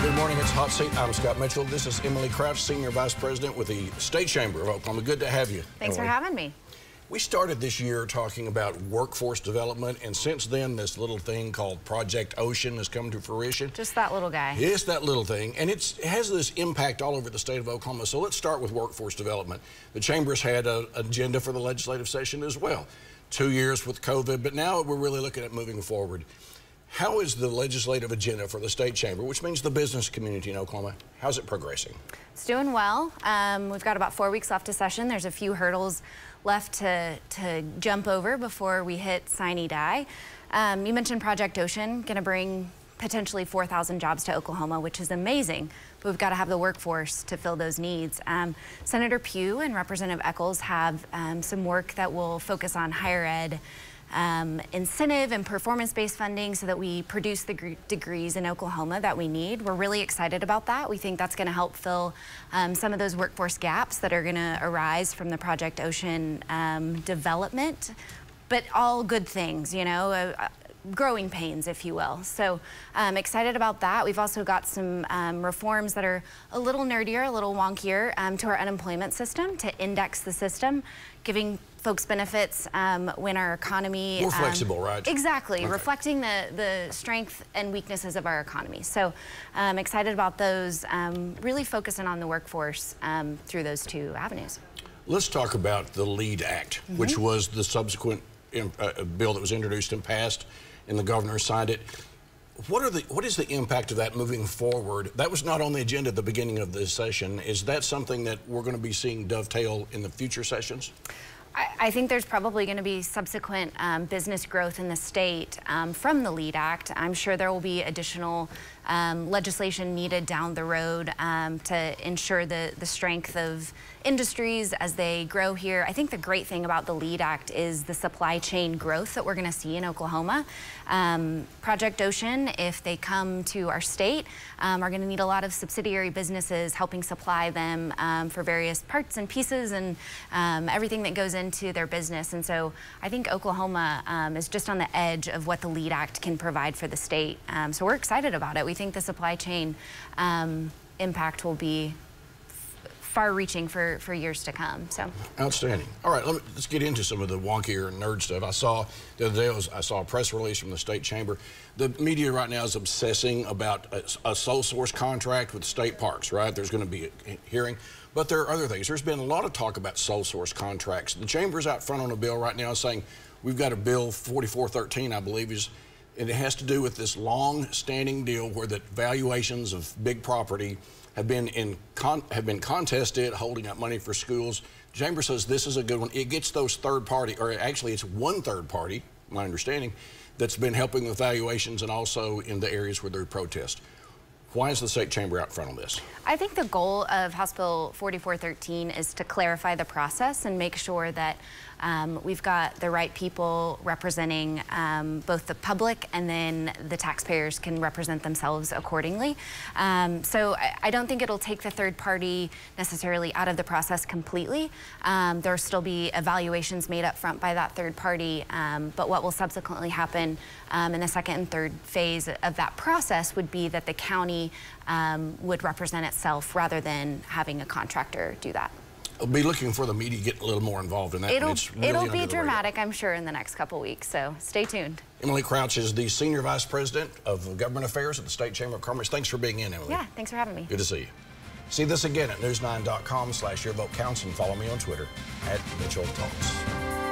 Good morning, it's Hot Seat. I'm Scott Mitchell. This is Emily Crouch, Senior Vice President with the State Chamber of Oklahoma. Good to have you, Thanks Emily. for having me. We started this year talking about workforce development, and since then, this little thing called Project Ocean has come to fruition. Just that little guy. Yes, that little thing, and it has this impact all over the state of Oklahoma. So let's start with workforce development. The Chamber's had an agenda for the legislative session as well. 2 years with COVID, but now we're really looking at moving forward. How is the legislative agenda for the State Chamber, which means the business community in Oklahoma, how's it progressing? It's doing well. We've got about 4 weeks left to session. There's a few hurdles left to jump over before we hit sine die. You mentioned Project Ocean, going to bring potentially 4,000 jobs to Oklahoma, which is amazing, but we've got to have the workforce to fill those needs. Senator Pugh and Representative Eccles have some work that will focus on higher ed incentive and performance-based funding so that we produce the degrees in Oklahoma that we need. We're really excited about that. We think that's going to help fill some of those workforce gaps that are going to arise from the Project Ocean development, but all good things, you know, growing pains, if you will. So I'm excited about that. We've also got some reforms that are a little nerdier, a little wonkier to our unemployment system, to index the system, giving folks benefits when our economy... More flexible, right? Exactly, okay. Reflecting the strength and weaknesses of our economy. So I'm excited about those, really focusing on the workforce through those two avenues. Let's talk about the LEAD Act, which was the subsequent bill that was introduced and passed, and the governor signed it. What is the impact of that moving forward? That was not on the agenda at the beginning of this session. Is that something that we're going to be seeing dovetail in the future sessions? I think there's probably going to be subsequent business growth in the state from the LEAD Act. I'm sure there will be additional legislation needed down the road to ensure the strength of industries as they grow here. I think the great thing about the LEAD Act is the supply chain growth that we're going to see in Oklahoma. Project Ocean, if they come to our state, are going to need a lot of subsidiary businesses helping supply them for various parts and pieces and everything that goes into their business. And so I think Oklahoma is just on the edge of what the LEAD Act can provide for the state. So we're excited about it. We think the supply chain impact will be far-reaching for years to come. So outstanding. All right, let's get into some of the wonkier nerd stuff. I saw the other day, I saw a press release from the State Chamber. The media right now is obsessing about a sole source contract with state parks, right? There's going to be a hearing, but there are other things. There's been a lot of talk about sole source contracts. The Chamber's out front on a bill right now saying we've got a bill 4413, I believe, and it has to do with this long-standing deal where the valuations of big property have been contested, holding up money for schools. The Chamber says this is a good one. It gets those third party, or actually it's one third party, my understanding, that's been helping with valuations and also in the areas where there are protests. Why is the State Chamber out front on this? I think the goal of House Bill 4413 is to clarify the process and make sure that we've got the right people representing both the public and then the taxpayers can represent themselves accordingly. So I don't think it'll take the third party necessarily out of the process completely. There'll still be evaluations made up front by that third party, but what will subsequently happen in the second and third phase of that process would be that the county would represent itself rather than having a contractor do that. I'll be looking for the media to get a little more involved in that. It'll be dramatic, I'm sure, in the next couple weeks, so stay tuned. Emily Crouch is the Senior Vice President of Government Affairs at the State Chamber of Commerce. Thanks for being in, Emily. Yeah, thanks for having me. Good to see you. See this again at news9.com/yourvotecounts and follow me on Twitter @MitchellTalks.